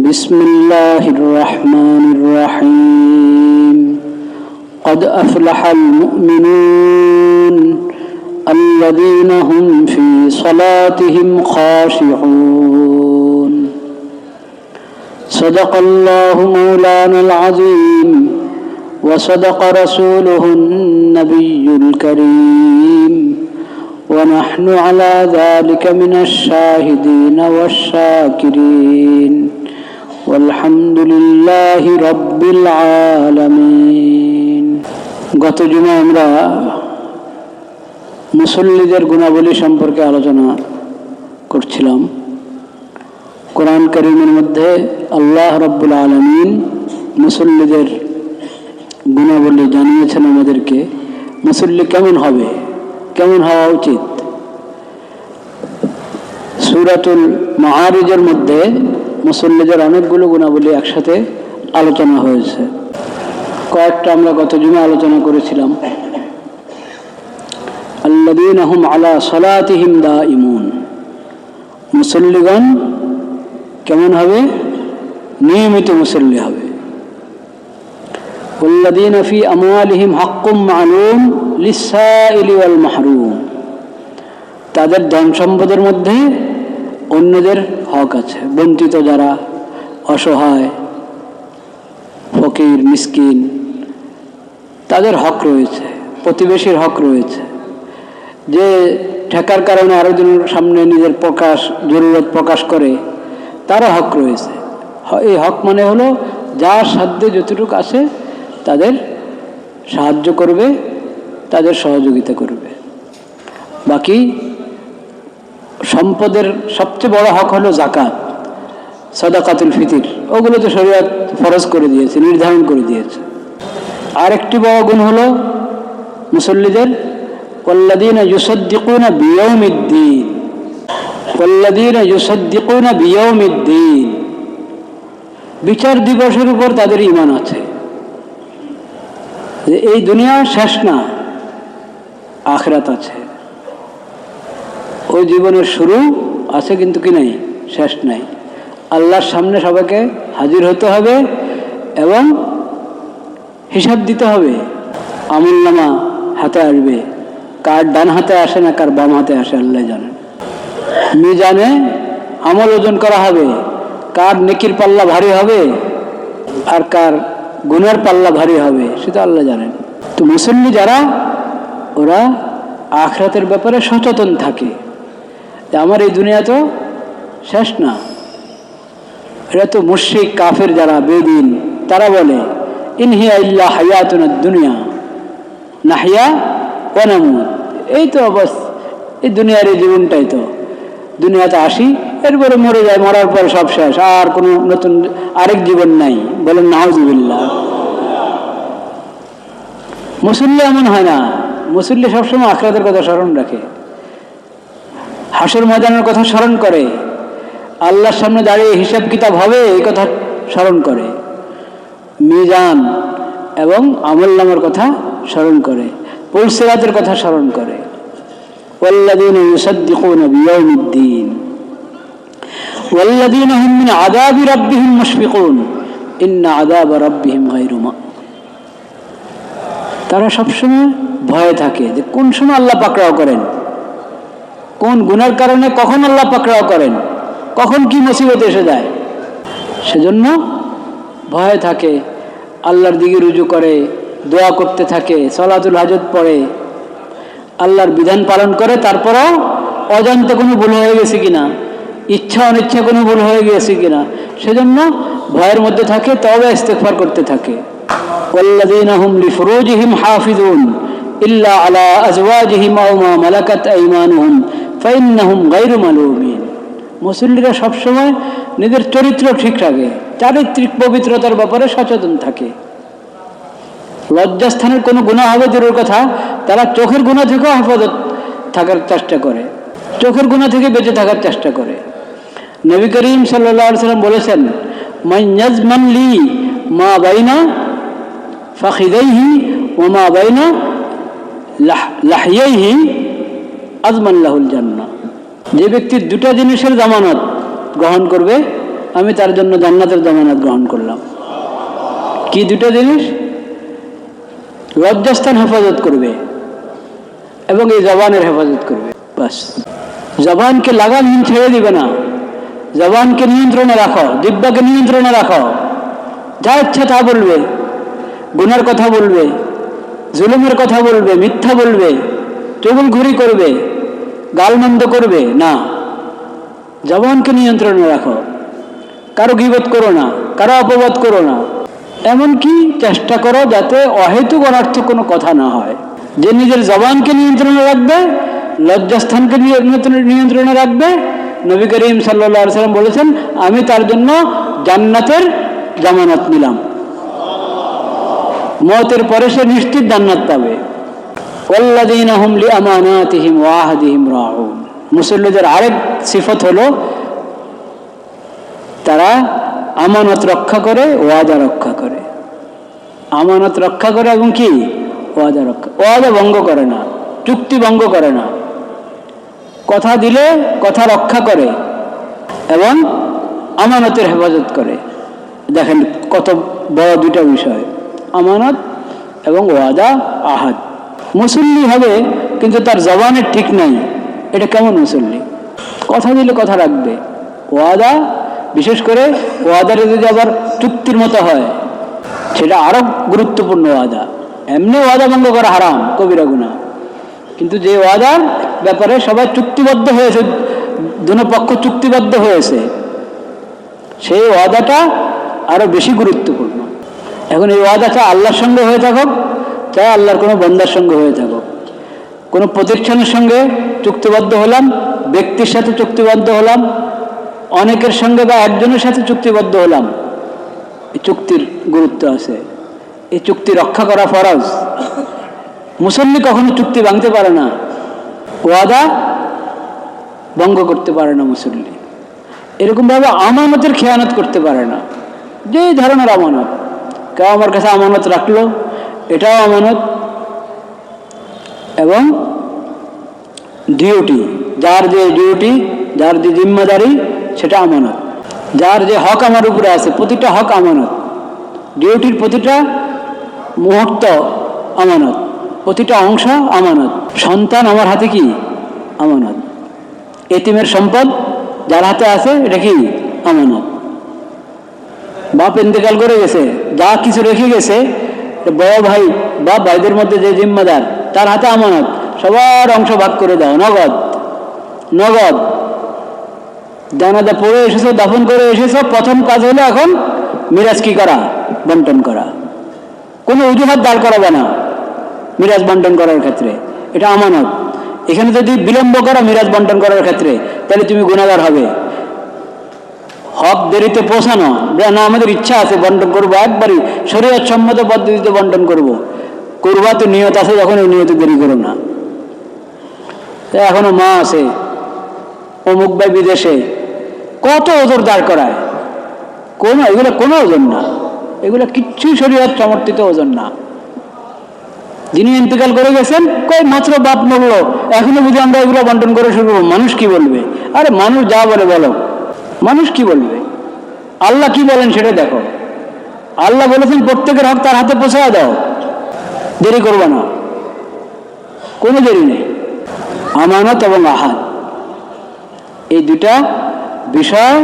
بسم الله الرحمن الرحيم قد أفلح المؤمنون الذين هم في صلاتهم خاشعون صدق الله مولانا العظيم وصدق رسوله النبي الكريم ونحن على ذلك من الشاهدين والشاكرين والحمد لله رب العالمين। গত জুমায় আমরা মুসল্লিদের গুণাবলী সম্পর্কে আলোচনা করছিলাম। কোরআন কারীমের মধ্যে আল্লাহ রাব্বুল আলামিন মুসল্লিদের গুণাবলী জানিয়েছেন আমাদেরকে। মুসল্লি কেমন হবে, কেমন হওয়া উচিত। সূরাতুল মাআরিজের মধ্যে মুসল্লিদের অনেকগুলো গুণাবলী একসাথে আলোচনা হয়েছে। কয়েকটা আমরা গত জুমা আলোচনা করেছিলাম। আল্লাযীনা হুম আলা সালাতিহিম দাঈমুন, মুসল্লিগণ কেমন হবে? নিয়মিত মুসল্লি হবে। ওয়াল্লাযীনা ফী আমওয়ালিহিম হাক্কুম মা'লুম লিস-সাইলি ওয়াল মাহরুম, তাদের ধন সম্পদের মধ্যে অন্যদের হক আছে। বঞ্চিত যারা, অসহায়, ফকির, মিসকিন, তাদের হক রয়েছে, প্রতিবেশীর হক রয়েছে। যে ঠেকার কারণে আরেকজনের সামনে নিজের জরুরত প্রকাশ করে, তারও হক রয়েছে। এই হক মানে হলো যার সাধ্যে যতটুকু আছে তাদের সাহায্য করবে, তাদের সহযোগিতা করবে। বাকি সম্পদের সবচেয়ে বড় হক হলো যাকাত, সাদাকাতুল ফিতর। ওগুলো তো শরীয়ত ফরজ করে দিয়েছে, নির্ধারণ করে দিয়েছে। আরেকটি বড় গুণ হলো মুসল্লিদের ওয়াল্লাযীনা ইউসাদ্দিকুনা বিয়াউমিদ্দিন, ওয়াল্লাযীনা ইউসাদ্দিকুনা বিয়াউমিদ্দিন, বিচার দিবসের উপর তাদের ঈমান আছে। যে এই দুনিয়া শেষ না, আখিরাত আছে। ওই জীবনের শুরু আছে কিন্তু কি নাই, শেষ নাই। আল্লাহর সামনে সবাইকে হাজির হতে হবে এবং হিসাব দিতে হবে। আমলনামা হাতে আসবে, কার ডান হাতে আসে না কার বাম হাতে আসে আল্লাহ জানেন। মিজানে আমল ওজন করা হবে, কার নেকির পাল্লা ভারী হবে আর কার গুনার পাল্লা ভারী হবে সেটা আল্লাহ জানেন। তো মুসল্লি যারা, ওরা আখিরাতের ব্যাপারে সচেতন থাকে যে আমার এই দুনিয়া তো শেষ না। এরা তো মুশরিক কাফের যারা, বেদিন, তারা বলে ইন হিয়া ইল্লা হায়াতুনাদ দুনিয়া নাহইয়া ওয়া নামুত। এই তো অবস্থা, এই দুনিয়ার এই জীবনটাই তো, দুনিয়াতে আসি এরপরে মরে যায়, মরার পর সব শেষ, আর কোনো নতুন আরেক জীবন নাই। বলেন নাউজুবিল্লাহ। মুসল্লি এমন হয় না। মুসল্লি সবসময় আখিরাতের কথা স্মরণ রাখে, হাসর ময়দানের কথা স্মরণ করে, আল্লাহর সামনে দাঁড়িয়ে হিসাব কিতাব হবে এই কথা স্মরণ করে, মিজান এবং আমলনামার কথা স্মরণ করে, পুলসিরাতের কথা স্মরণ করে। ওয়াল্লাযীনা ইউসাদ্দিকুনা বিয়াউমিদ্দিন ওয়াল্লাযীনা হুম মিন আযাবি রাব্বিহিম মুশফিকুন ইন্না আযাবা রাব্বিহিম গায়রু মা'মুন, তারা সবসময় ভয়ে থাকে যে কোন সময় আল্লাহ পাকড়াও করেন, কোন গুনার কারণে কখন আল্লাহ পাকড়াও করেন, কখন কি মুসিবত এসে যায়। সেজন্য ভয়ে থাকে, আল্লাহর দিকে রুজু করে, দোয়া করতে থাকে, সালাতুল হাজত পড়ে, আল্লাহর বিধান পালন করে। তারপরেও অজান্তে কোনো ভুল হয়ে গেছে কিনা, ইচ্ছা অনিচ্ছা কোনো ভুল হয়ে গেছে কিনা, সেজন্য ভয়ের মধ্যে থাকে, তওবা ইস্তিগফার করতে থাকে। ওয়াল্লাযীনা হুম লিফুরুজিহিম হাফিজুন ইল্লা আলা আজওয়াজিহিম আও মা মালাকাত আইমানুহুম ফাইন্নাহুম গায়রু মালুমিন, মুসল্লিরা সবসময় নিজের চরিত্র ঠিক রাখে, চারিত্রিক পবিত্রতার ব্যাপারে সচেতন থাকে। লজ্জাস্থানের কোনো গুনাহ হবে দূরের কথা, তারা চোখের গুনাহ থেকেও হেফাজত থাকার চেষ্টা করে, চোখের গুনাহ থেকে বেঁচে থাকার চেষ্টা করে। নবী করিম সাল্লাল্লাহু আলাইহি ওয়াসাল্লাম বলেছেন মান ইয়াজমান লি মা বাইনা ফাখিদাইহি ওয়া মা বাইনা লাহিয়াইহি আজমান লাহুল জান্নাহ, যে ব্যক্তি দুটা জিনিসের জামানত গ্রহণ করবে আমি তার জন্য জান্নাতের জামানত গ্রহণ করলাম। কি দুটো জিনিস? লজ্জাস্থান হেফাজত করবে এবং এই জবানের হেফাজত করবে, বাস। জবানকে লাগামহীন ছেড়ে দিবে না, জবানকে নিয়ন্ত্রণে রাখো, জিহ্বাকে নিয়ন্ত্রণে রাখো। যা ইচ্ছা তা বলবে, গুনার কথা বলবে, জুলুমের কথা বলবে, মিথ্যা বলবে, চুগলখড়ি করবে, গালমন্দ করবে না। জবানকে নিয়ন্ত্রণে রাখো, কারো গীবত করো না, কারো অপবাদ করো না। এমনকি চেষ্টা করো যাতে অহেতুক অনর্থক কোনো কথা না হয়। যে নিজের জবানকে নিয়ন্ত্রণে রাখবে, লজ্জাস্থানকে নিয়ন্ত্রণে রাখবে, নবী করিম সাল্লাল্লাহু আলাইহি ওয়াসাল্লাম বলেছেন, আমি তার জন্য জান্নাতের জামানত নিলাম। মওতের পরে সে নিশ্চিত জান্নাত পাবে। ওয়াল্লাযীনা হুম লিআমানাতিহিম ওয়া আহদিহিম রাউন। মুসল্লিদের আরেক সিফত হলো তারা আমানত রক্ষা করে, ওয়াদা রক্ষা করে। আমানত রক্ষা করে এবং কি? ওয়াদা রক্ষা। ওয়াদা ভঙ্গ করে না, চুক্তি ভঙ্গ করে না। কথা দিলে কথা রক্ষা করে এবং আমানতের হেফাজত করে। দেখেন কত বড় দুইটা বিষয়, আমানত এবং ওয়াদা, আহাদ। মুসল্লি হবে কিন্তু তার জবানের ঠিক নাই, এটা কেমন মুসল্লি? কথা দিলে কথা রাখবে, ওয়াদা, বিশেষ করে ওয়াদারে যদি আবার চুক্তির মতো হয় সেটা আরো গুরুত্বপূর্ণ। ওয়াদা এমনি ওয়াদা ভঙ্গ করা হারাম, কবিরা গুনাহ, কিন্তু যে ওয়াদার ব্যাপারে সবাই চুক্তিবদ্ধ হয়েছে, দুনো পক্ষ চুক্তিবদ্ধ হয়েছে, সেই ওয়াদাটা আরো বেশি গুরুত্বপূর্ণ। এখন এই ওয়াদাটা আল্লাহর সঙ্গে হয়ে থাকুক, চাই আল্লাহর কোনো বান্দার সঙ্গে হয়ে থাকুক, কোনো প্রতিষ্ঠানের সঙ্গে চুক্তিবদ্ধ হলাম, ব্যক্তির সাথে চুক্তিবদ্ধ হলাম, অনেকের সঙ্গে বা একজনের সাথে চুক্তিবদ্ধ হলাম, এই চুক্তির গুরুত্ব আছে, এই চুক্তি রক্ষা করা ফরজ। মুসল্লি কখনো চুক্তি ভাঙতে পারে না, ওয়াদা ভঙ্গ করতে পারে না মুসল্লি। এরকমভাবে আমানতের খেয়ানত করতে পারে না, যে ধরনের আমানত। কেউ আমার কাছে আমানত রাখলো, এটাও আমানত। এবং ডিউটি, যার যে ডিউটি, যার যে জিম্মাদারি, সেটা আমানত। যার যে হক আমার উপরে আছে, প্রতিটা হক আমানত। ডিউটির প্রতিটা মুহূর্ত আমানত, প্রতিটা অংশ আমানত। সন্তান আমার হাতে কি? আমানত। এতিমের সম্পদ যার হাতে আছে এটা কি? আমানত। বাপ ইন্তেকাল করে গেছে, যা কিছু রেখে গেছে, বড় ভাই বা ভাইদের মধ্যে যে জিম্মাদার, তার হাতে আমানত। সবার অংশ ভাগ করে দাও, নগদ নগদ। জানাজা পড়ে এসেছো, দাফন করে এসেছো, প্রথম কাজ হলো এখন মিরাজ কি করা? বন্টন করা। কোনো অজুহাত দাঁড় করাবে না মিরাজ বন্টন করার ক্ষেত্রে, এটা আমানত। এখানে যদি বিলম্ব করো মিরাজ বন্টন করার ক্ষেত্রে, তাহলে তুমি গুনাহগার হবে। হক দেরিতে পৌঁছানো, না আমাদের ইচ্ছা আছে বন্টন করবো, একবারই শরীয়ত সম্মত পদ্ধতিতে বন্টন করবো, করবা তো নিয়ত আছে, যখন ওই নিয়তে দেরি করো না। এখনো মা আছে, অমুক ভাই বিদেশে, কত ওজন দাঁড় করায়, এগুলো কোনো ওজন না, এগুলো কিচ্ছুই শরীয়ত সমর্থিত ওজন না। যিনি ইন্তেকাল করে গেছেন, কই মাত্র বাপ মরলো, এখনো বুঝি আমরা এগুলো বন্টন করে শুরু করবো, মানুষ কি বলবে? আরে মানুষ যা বলে বলো, মানুষ কি বলবে? আল্লাহ কি বলেন সেটা দেখো। আল্লাহ বলেছেন প্রত্যেকের হক তার হাতে পৌঁছে দাও, দেরি করবে না, কোনো দেরি নেই। আমানত এবং আহাদ, এই দুটা বিষয়,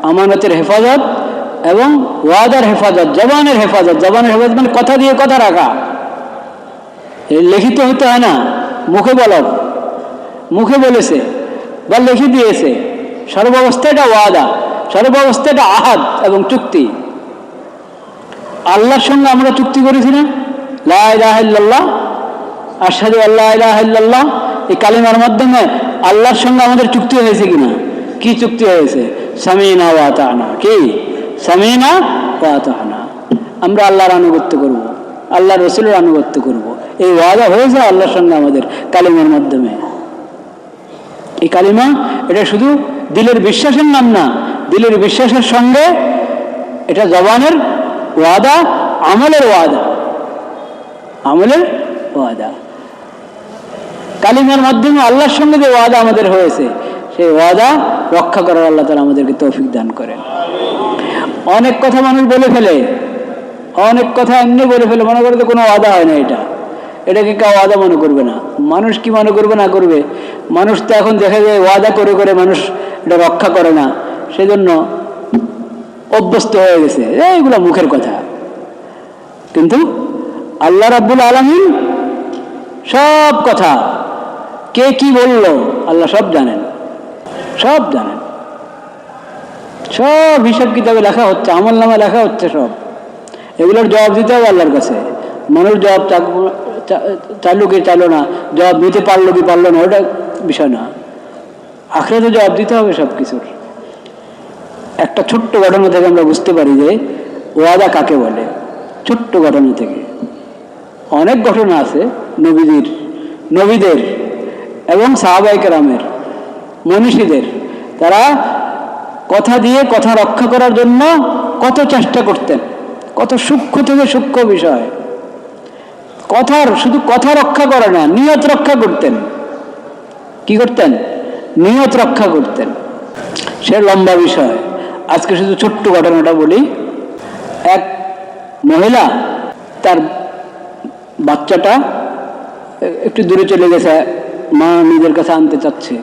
আমানতের হেফাজত এবং ওয়াদার হেফাজত, জবানের হেফাজত। জবানের হেফাজত মানে কথা দিয়ে কথা রাখা। লিখিত হতে হয় না, মুখে বলো, মুখে বলেছে বা লিখে দিয়েছে, সর্বাবস্থায় এটা ওয়াদা, সর্বাবস্থায় এটা আহাদ এবং চুক্তি। আল্লাহর সঙ্গে আমরা চুক্তি করেছি না, লা ইলাহা ইল্লাল্লাহ, আশহাদু আল্লা ইলাহা ইল্লাল্লাহ, এই কালিমার মাধ্যমে আল্লাহর সঙ্গে আমাদের চুক্তি হয়েছে কিনা? কি চুক্তি হয়েছে? সামিনা ওয়া আতানা। কি? সামিনা ওয়া আতানা। আমরা আল্লাহর আনুগত্য করব, আল্লাহ রসুলের আনুগত্য করব, এই ওয়াদা হয়েছে আল্লাহর সঙ্গে আমাদের কালিমার মাধ্যমে। এই কালিমা এটা শুধু দিলের বিশ্বাসের নাম না, দিলের বিশ্বাসের সঙ্গে এটা জবানের ওয়াদা, আমলের ওয়াদা, আমলের ওয়াদা। কালিমার মাধ্যমে আল্লাহর সঙ্গে যে ওয়াদা আমাদের হয়েছে, সেই সেই ওয়াদা রক্ষা করার আল্লাহ তাআলা আমাদেরকে তৌফিক দান করেন। অনেক কথা মানুষ বলে ফেলে, অনেক কথা এমনি বলে ফেলে, মনে করে তো কোনো ওয়াদা হয় না, এটাকে কেউ ওয়াদা মনে করবে না। মানুষ কি মনে করবে না করবে, মানুষ তো এখন দেখা যায় ওয়াদা করে করে মানুষ এটা রক্ষা করে না, সেজন্য অভ্যস্ত হয়ে গেছে এইগুলো মুখের কথা। কিন্তু আল্লাহ রাব্বুল আলামিন সব কথা, কে কি বলল আল্লাহ সব জানেন, সব জানেন, সব হিসাব কিতাবে লেখা হচ্ছে, আমলনামা লেখা হচ্ছে সব। এগুলোর জবাব দিতে হবে আল্লাহর কাছে। মানুষ জবাব চাইলো কি চাইলো না, জবাব দিতে পারলো কি পারলো না, ওটা বিষয় না। আখিরাতে জবাব দিতে হবে সব কিছুর। একটা ছোট্ট ঘটনা থেকে আমরা বুঝতে পারি যে ওয়াদা কাকে বলে। ছোট্ট ঘটনা থেকে অনেক ঘটনা আছে নবীদের এবং সাহাবায়ে কেরামের, মনীষীদের। তারা কথা দিয়ে কথা রক্ষা করার জন্য কত চেষ্টা করতেন, কত সূক্ষ্ম থেকে সূক্ষ্ম বিষয়। শুধু কথা রক্ষা করে না, নিয়ত রক্ষা করতেন। কি করতেন? নিয়ত রক্ষা করতেন। সে লম্বা বিষয়, আজকে শুধু ছোট্ট ঘটনাটা বলি। এক মহিলা তার বাচ্চাটা একটু দূরে চলে গেছে, মা নিজের কাছে আনতে চাচ্ছে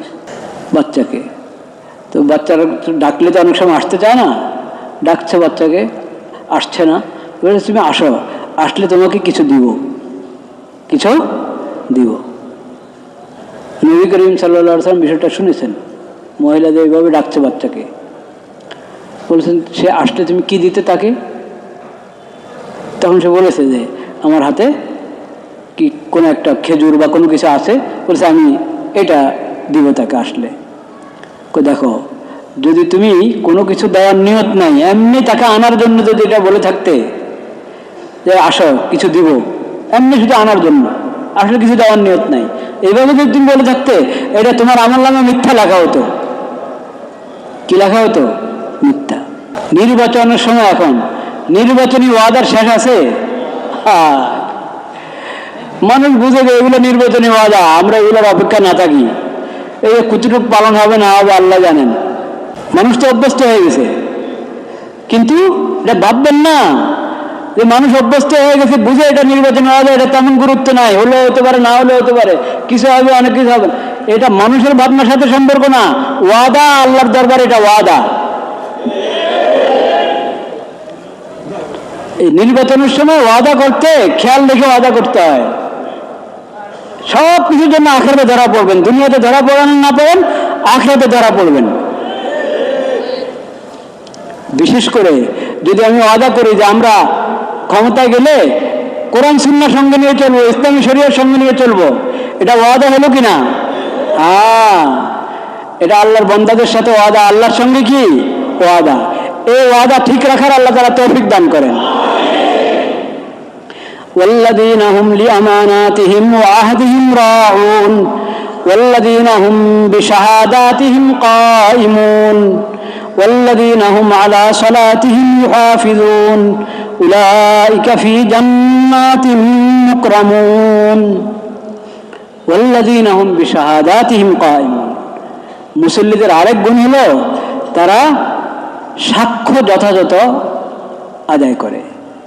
বাচ্চাকে। তো বাচ্চারা ডাকলে তো অনেক সময় আসতে চায় না, ডাকছে বাচ্চাকে, আসছে না। বলে তুমি আসো, আসলে তোমাকে কিছু দিব। নবী করিম সাল্লাল্লাহু আলাইহি ওয়াসাল্লাম বিষয়টা শুনেছেন, মহিলাদের এইভাবে ডাকছে বাচ্চাকে, বলছেন সে আসলে তুমি কি দিতে তাকে? তখন সে বলেছে যে আমার হাতে কি কোনো একটা খেজুর বা কোনো কিছু আছে, বলছে আমি এটা দিব তাকে আসলে। দেখো, যদি তুমি কোনো কিছু দেওয়ার নিয়ত নাই, এমনি তাকে আনার জন্য যদি এটা বলে থাকতে যে আসো কিছু দিব, এমনি শুধু আনার জন্য, আসলে কিছু দেওয়ার নিয়ত নাই, এইভাবে যদি তুমি বলে থাকতে, এটা তোমার আমলনামায় মিথ্যা লেখা হতো। কি লেখা হতো? মিথ্যা। নির্বাচনের সময় এখন নির্বাচনী ওয়াদার শেষ আছে? মানুষ বুঝে যে এগুলো নির্বাচনী ওয়াদা, আমরা এগুলোর অপেক্ষা না থাকি। এই কতটুকু পালন হবে না হবে আল্লাহ জানেন। মানুষ তো অভ্যস্ত হয়ে গেছে। কিন্তু এটা ভাববেন না যে মানুষ অভ্যস্ত হয়ে গেছে, বুঝে এটা নির্বাচনী ওয়াদা, এটা তেমন গুরুত্ব নাই, হলেও হতে পারে না হলেও হতে পারে, কিছু হবে অনেক কিছু হবে। এটা মানুষের ভাবনার সাথে সম্পর্ক না, ওয়াদা আল্লাহর দরবারে, এটা ওয়াদা। এই নির্বাচনের সময় ওয়াদা করতে খেয়াল রেখে ওয়াদা করতে হয়। সব কিছুর জন্য আখিরাতে ধরা পড়বেন, দুনিয়াতে ধরা পড়েন না পড়েন, আখিরাতে ধরা পড়বেন। বিশেষ করে যদি আমি ওয়াদা করি যে আমরা ক্ষমতায় গেলে কোরআন সুন্নাহর সঙ্গে নিয়ে চলবো, ইসলামী শরীয়তের সঙ্গে নিয়ে চলবো, এটা ওয়াদা হলো কিনা? এটা আল্লাহর বান্দাদের সাথে ওয়াদা, আল্লাহর সঙ্গে কি ওয়াদা। এই ওয়াদা ঠিক রাখার আল্লাহ তাআলা তৌফিক দান করেন। والذين هم لأماناتهم وعهدهم راعون والذين هم بشهاداتهم قائمون والذين هم على صلاتهم يحافظون أولئك في جنات مكرمون والذين هم بشهاداتهم قائمون। মুসল্লিদের আরেক গুণ হলো তারা সাক্ষ্য যথাযথ আদায় করে,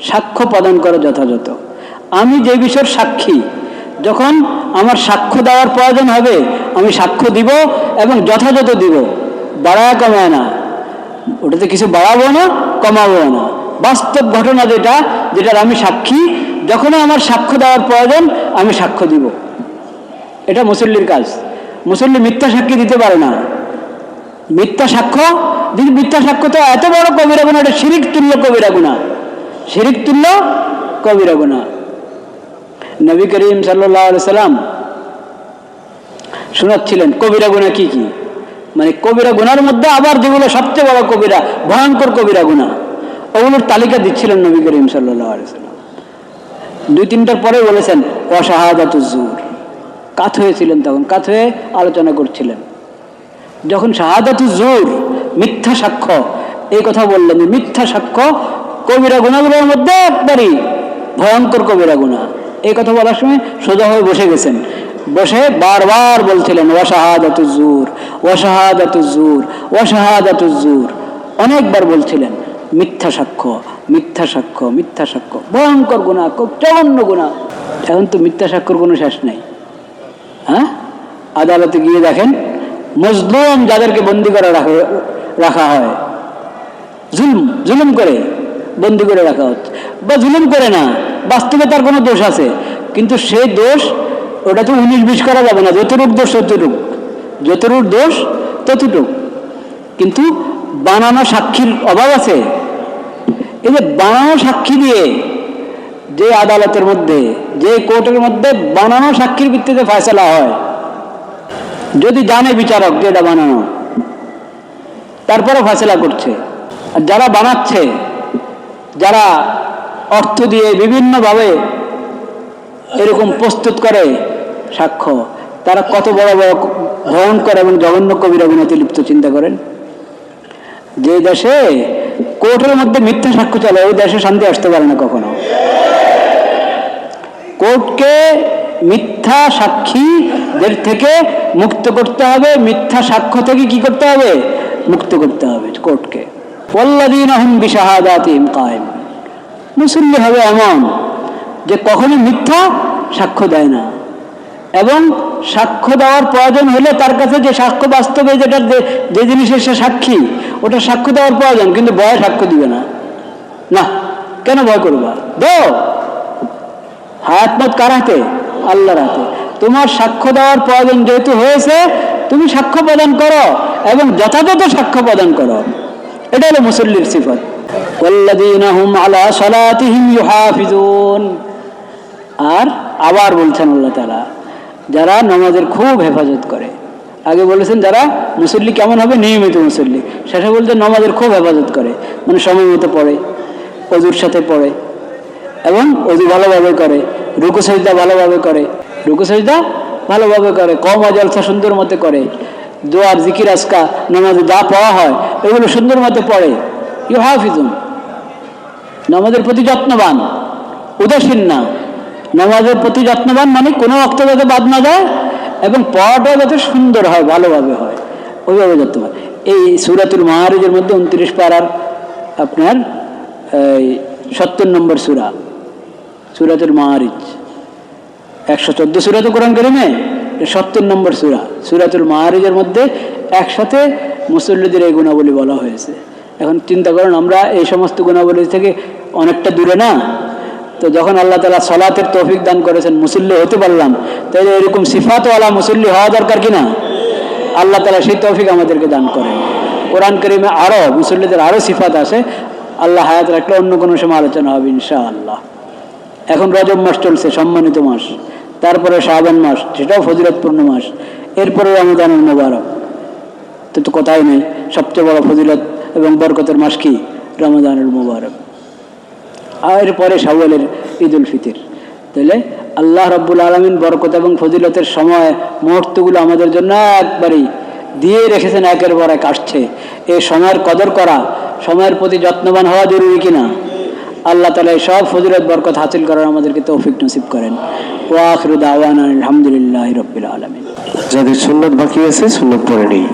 সাক্ষ্য প্রদান করে যথাযথ। আমি যে বিষয়ের সাক্ষী, যখন আমার সাক্ষ্য দেওয়ার প্রয়োজন হবে আমি সাক্ষ্য দিব এবং যথাযথ দিব, বাড়ায় কমায় না। ওটাতে কিছু বাড়াবো না, কমাবো না। বাস্তব ঘটনা যেটার আমি সাক্ষী, যখনই আমার সাক্ষ্য দেওয়ার প্রয়োজন আমি সাক্ষ্য দিব। এটা মুসল্লির কাজ। মুসল্লি মিথ্যা সাক্ষী দিতে পারে না। মিথ্যা সাক্ষ্য তো এত বড় কবিরা গুনাহ, এটা শিরিক তুল্য কবিরা গুনাহ, শিরিক তুল্য কবিরা গুনাহ। নবী করিম সাল্লাল্লাহু আলাইহি সাল্লাম শোনাচ্ছিলেন কবিরা গুনাহ কি কি, মানে কবিরা গুনার মধ্যে আবার যেগুলো সবচেয়ে বড় কবিরা, ভয়ঙ্কর কবিরা গুনাহ, ওগুলোর তালিকা দিচ্ছিলেন নবী করিম সাল্লাল্লাহু আলাইহি সাল্লাম। 2-3টার পরে বলেছেন শাহাদাতুজ জুর। কাত হয়েছিলেন, তখন কাত হয়ে আলোচনা করছিলেন। যখন শাহাদাতুজ জুর, মিথ্যা সাক্ষ্য, এই কথা বললেন, মিথ্যা সাক্ষ্য কবিরা গুনাহগুলোর মধ্যে একবারই ভয়ঙ্কর কবিরা গুনাহ। এই কথা বলার সময় সোজা হয়ে বসে গেছেন। বসে বারবার বলছিলেন ওয়াশাহাদাতুজ জুর, ওয়াশাহাদাতুজ জুর, ওয়াশাহাদাতুজ জুর, অনেকবার বলছিলেন মিথ্যা সাক্ষ্য, মিথ্যা সাক্ষ্য, মিথ্যা সাক্ষ্য। ভয়ঙ্কর গুনাহ, খুব জঘন্য গুনাহ। এখন তো মিথ্যা সাক্ষ্যর কোনো শেষ নেই। হ্যাঁ, আদালতে গিয়ে দেখেন মজলুম যাদেরকে বন্দি করে রাখা হয়, জুলুম করে বন্দি করে রাখা হচ্ছে, বা জুলুম করে না, বাস্তবে তার কোনো দোষ আছে, কিন্তু সেই দোষ ওটা তো 19-20 করা যাবে না, যতটুক দোষ ততটুক, যতটুক দোষ ততটুক। কিন্তু বানানো সাক্ষীর অভাব আছে। এই যে বানানো সাক্ষী দিয়ে যে আদালতের মধ্যে, যে কোর্টের মধ্যে বানানো সাক্ষীর ভিত্তিতে ফয়সালা হয়, যদি জানে বিচারক যে এটা বানানো, তারপরে ফয়সালা করছে। আর যারা বানাচ্ছে, যারা অর্থ দিয়ে বিভিন্নভাবে এরকম প্রস্তুত করে সাক্ষ্য, তারা কত বড় বড় ভয়ঙ্কর এবং জঘন্য কবিরা গুনাতে লিপ্ত। চিন্তা করেন, যে দেশে কোর্টের মধ্যে মিথ্যা সাক্ষ্য চলে, ওই দেশে শান্তি আসতে পারে না কখনো। কোর্টকে মিথ্যা সাক্ষীদের থেকে মুক্ত করতে হবে, মিথ্যা সাক্ষ্য থেকে কি করতে হবে? মুক্ত করতে হবে কোর্টকে। ওয়াল্লাযীনা হুম বিশাহাদাতিহিম কায়েম, মুসল্লি হবে এমন যে কখনো মিথ্যা সাক্ষ্য দেয় না, এবং সাক্ষ্য দেওয়ার প্রয়োজন হলে তার কাছে যে সাক্ষ্য বাস্তবে যেটা যে জিনিসের সে সাক্ষী, ওটা সাক্ষ্য দেওয়ার প্রয়োজন, কিন্তু ভয়ে সাক্ষ্য দিবে না। না, কেন ভয় করবা? দাও, হায়াত মত কার হাতে? আল্লাহর হাতে। তোমার সাক্ষ্য দেওয়ার প্রয়োজন যেহেতু হয়েছে, তুমি সাক্ষ্য প্রদান করো এবং যথাযথ সাক্ষ্য প্রদান করো। এটা হলো মুসল্লির সিফত। ওয়াল্লাযীনা হুম আলা সালাতিহিম ইউহাফিজুন। আর আবার বলছেন আল্লাহ তাআলা, যারা নামাজের খুব হেফাজত করে। আগে বলেছেন যারা মুসল্লি কেমন হবে? নিয়মিত মুসল্লি। শেষে বলতে নামাজের খুব হেফাজত করে, মানে সময় মতো পড়ে, অজুর সাথে পড়ে, এবং অজু ভালোভাবে করে, রুকু সাজদা ভালোভাবে করে, রুকু সাজদা ভালোভাবে করে, কওমা জলসা সুন্দর মতো করে, দোয়ার জিকির আজকা নামাজে যা পড়া হয় এগুলো সুন্দর মতো পড়ে। ইউহাফিজুন, নামাজের প্রতি যত্নবান, উদাসীন না। নামাজের প্রতি যত্নবান মানে কোনো ওয়াক্ত যাতে বাদ না যায়, এবং পড়াটা যাতে সুন্দর হয়, ভালোভাবে হয়, ওইভাবে যত্নবান। এই সূরাতুল মাআরিজের মধ্যে 29 পারার আপনার 70 নম্বর সূরা, সূরাতুল মাআরিজ। 114 সূরা তো কোরআন কারিমে, 70 নম্বর সূরা, সূরাতুল মাআরিজের মধ্যে একসাথে মুসল্লিদের এই গুণাবলী বলা হয়েছে। এখন চিন্তা করেন, আমরা এই সমস্ত গুণাবলী থেকে অনেকটা দূরে না? তো যখন আল্লাহ তাআলা সালাতের তৌফিক দান করেছেন, মুসল্লি হতে পারলাম, তাহলে এরকম সিফাতওয়ালা মুসল্লি হওয়া দরকার কিনা? আল্লাহ তাআলা সেই তৌফিক আমাদেরকে দান করেন। কোরআন কারিমে আরও মুসল্লিদের আরও সিফাত আছে, আল্লাহ হায়াত রাখলে অন্য কোনো সময় আলোচনা হবে ইনশাআল্লাহ। এখন রজব মাস চলছে, সম্মানিত মাস, তারপরে শাবান মাস, সেটাও ফজিলতপূর্ণ মাস, এরপরে রমজানুল মুবারক, তো কথাই নেই। সবচেয়ে বড় ফজিলত এবং বরকতের মাস কি? রমজানুল মুবারক। আর এরপরে শাওয়ালের ঈদুল ফিতর। তাহলে আল্লাহ রাব্বুল আলামিন বরকত এবং ফজিলতের সময় মুহূর্তগুলো আমাদের জন্য একবারই দিয়ে রেখেছেন, একের পর এক আসছে। এই সময়ের কদর করা, সময়ের প্রতি যত্নবান হওয়া জরুরি কিনা? আল্লাহ তাআলা এই সব ফজিলত বরকত হাসিল করার আমাদেরকে তৌফিক নসিব করেন। ওয়া আখিরু দাওয়ানা আলহামদুলিল্লাহি রাব্বিল আলামিন। যাদের সুন্নাত বাকি আছে সুন্নাত পড়ে নেই।